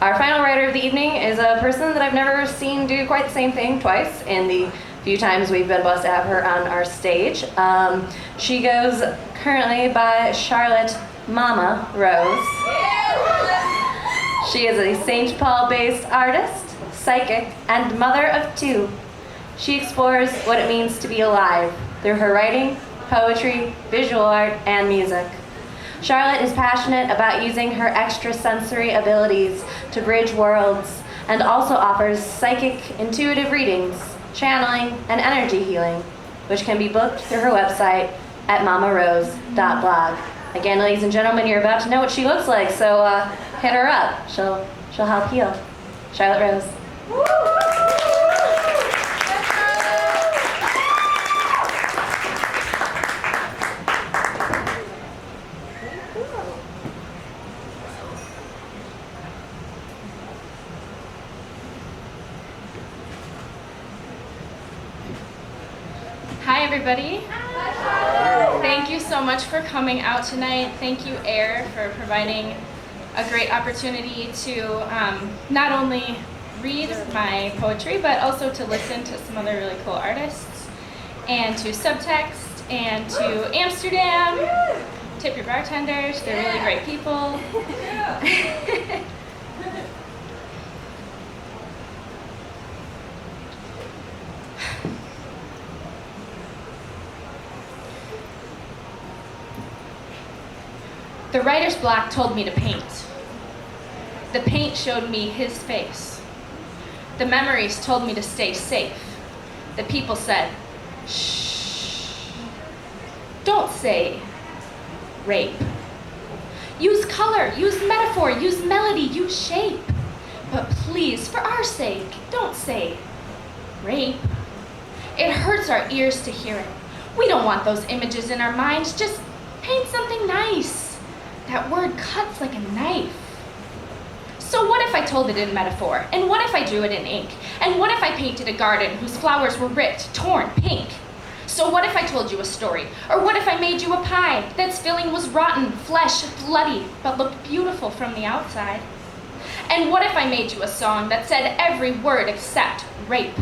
Our final writer of the evening is a person that I've never seen do quite the same thing twice in the few times we've been blessed to have her on our stage. She goes currently by Charlotte Mama Rose. She is a St. Paul-based artist, psychic, and mother of two. She explores what it means to be alive through her writing, poetry, visual art, and music. Charlotte is passionate about using her extrasensory abilities to bridge worlds and also offers psychic intuitive readings, channeling, and energy healing, which can be booked through her website at mamarose.blog. Again, ladies and gentlemen, you're about to know what she looks like, so hit her up. She'll help heal. Charlotte Rose. Hi everybody. Thank you so much for coming out tonight. Thank you, AIR, for providing a great opportunity to not only read my poetry, but also to listen to some other really cool artists, and to Subtext, and to Amsterdam. Tip your bartenders, they're really great people. The writer's block told me to paint. The paint showed me his face. The memories told me to stay safe. The people said, shh. Don't say rape. Use color, use metaphor, use melody, use shape. But please, for our sake, don't say rape. It hurts our ears to hear it. We don't want those images in our minds. Just paint something nice. That word cuts like a knife. So what if I told it in metaphor? And what if I drew it in ink? And what if I painted a garden whose flowers were ripped, torn, pink? So what if I told you a story? Or what if I made you a pie that's filling was rotten, flesh, bloody, but looked beautiful from the outside? And what if I made you a song that said every word except rape?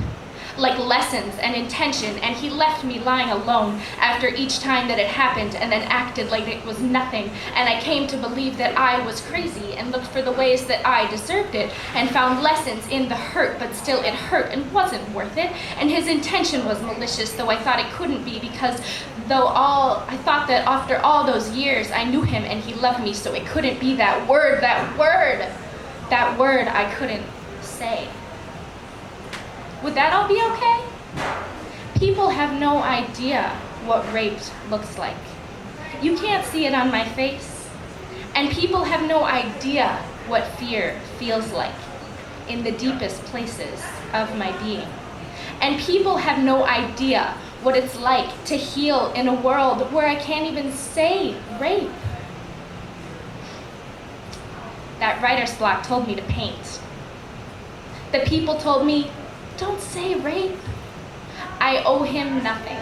Like lessons and intention, and he left me lying alone after each time that it happened, and then acted like it was nothing, and I came to believe that I was crazy and looked for the ways that I deserved it, and found lessons in the hurt, but still it hurt and wasn't worth it, and his intention was malicious, though I thought it couldn't be, because I thought that after all those years I knew him and he loved me, so it couldn't be that word I couldn't say. Would that all be okay? People have no idea what raped looks like. You can't see it on my face. And people have no idea what fear feels like in the deepest places of my being. And people have no idea what it's like to heal in a world where I can't even say rape. That writer's block told me to paint. The people told me, don't say rape. I owe him nothing.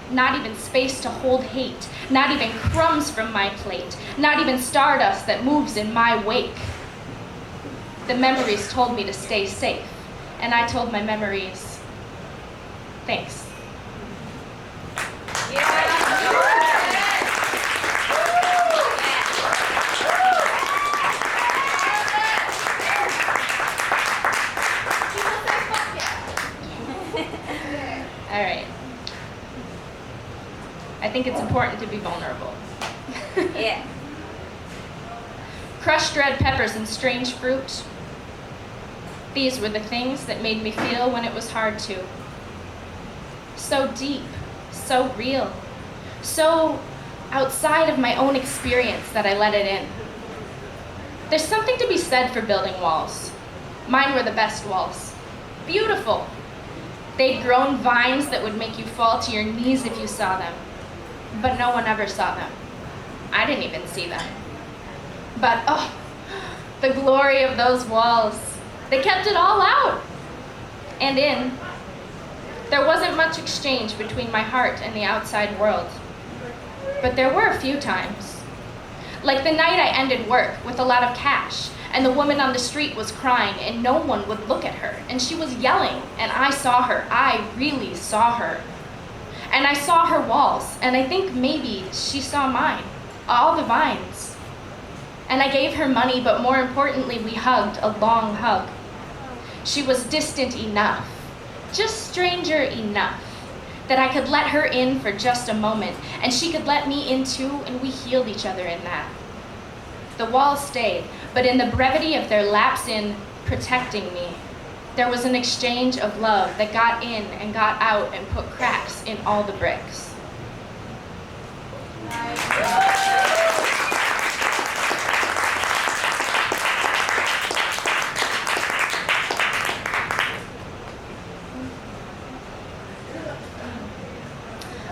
Not even space to hold hate. Not even crumbs from my plate. Not even stardust that moves in my wake. The memories told me to stay safe. And I told my memories, thanks. All right. I think it's important to be vulnerable. Yeah. Crushed red peppers and strange fruit. These were the things that made me feel when it was hard to. So deep, so real, so outside of my own experience that I let it in. There's something to be said for building walls. Mine were the best walls. Beautiful. They'd grown vines that would make you fall to your knees if you saw them. But no one ever saw them. I didn't even see them. But oh, the glory of those walls. They kept it all out. And in. There wasn't much exchange between my heart and the outside world. But there were a few times. Like the night I ended work with a lot of cash And the woman on the street was crying, and no one would look at her. And she was yelling, and I saw her. I really saw her. And I saw her walls, and I think maybe she saw mine, all the vines. And I gave her money, but more importantly, we hugged a long hug. She was distant enough, just stranger enough, that I could let her in for just a moment, and she could let me in too, and we healed each other in that. The walls stayed, but in the brevity of their lapse in protecting me, there was an exchange of love that got in and got out and put cracks in all the bricks.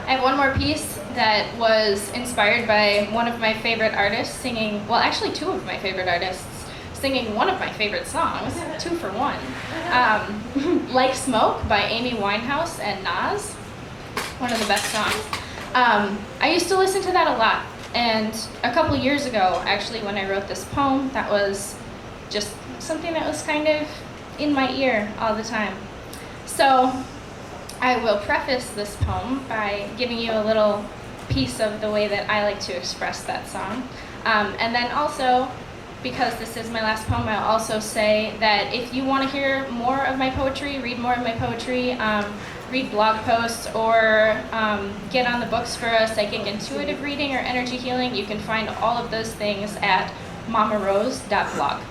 I have one more piece that was inspired by one of my favorite artists singing, well, actually two of my favorite artists singing one of my favorite songs, 2 for 1. Like Smoke by Amy Winehouse and Nas, one of the best songs. I used to listen to that a lot, and a couple years ago, actually, when I wrote this poem, that was just something that was kind of in my ear all the time. So I will preface this poem by giving you a little piece of the way that I like to express that song. And then also, because this is my last poem, I'll also say that if you want to hear more of my poetry, read more of my poetry, read blog posts, or get on the books for a psychic intuitive reading or energy healing, you can find all of those things at mamarose.blog.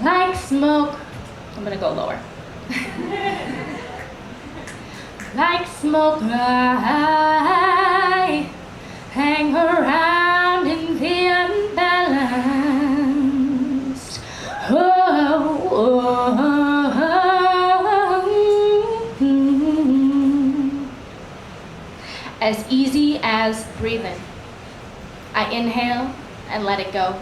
Like smoke, I'm gonna go lower. Like smoke, I hang around in the unbalanced. Oh, oh, oh, oh. As easy as breathing, I inhale and let it go.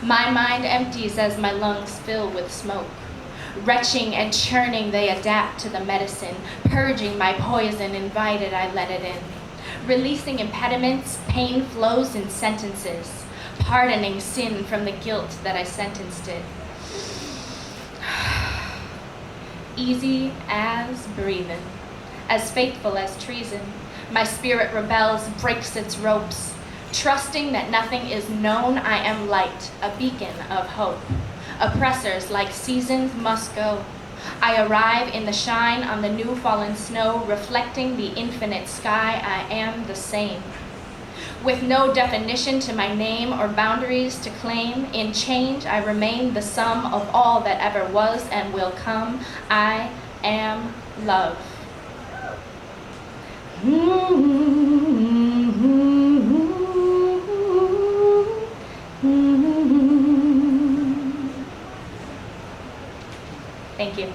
My mind empties as my lungs fill with smoke. Retching and churning, they adapt to the medicine. Purging my poison, invited, I let it in. Releasing impediments, pain flows in sentences. Pardoning sin from the guilt that I sentenced it. Easy as breathing, as faithful as treason. My spirit rebels, breaks its ropes. Trusting that nothing is known, I am light, a beacon of hope. Oppressors like seasons must go. I arrive in the shine on the new fallen snow, reflecting the infinite sky. I am the same. With no definition to my name or boundaries to claim, in change I remain the sum of all that ever was and will come. I am love. Thank you.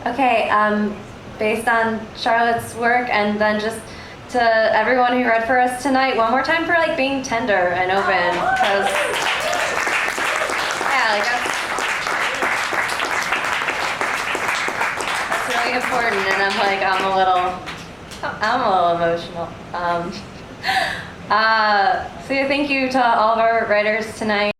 Okay, based on Charlotte's work, and then just to everyone who read for us tonight, one more time for like being tender and open, because yeah, like that's really important. And I'm a little emotional. So yeah, thank you to all of our writers tonight.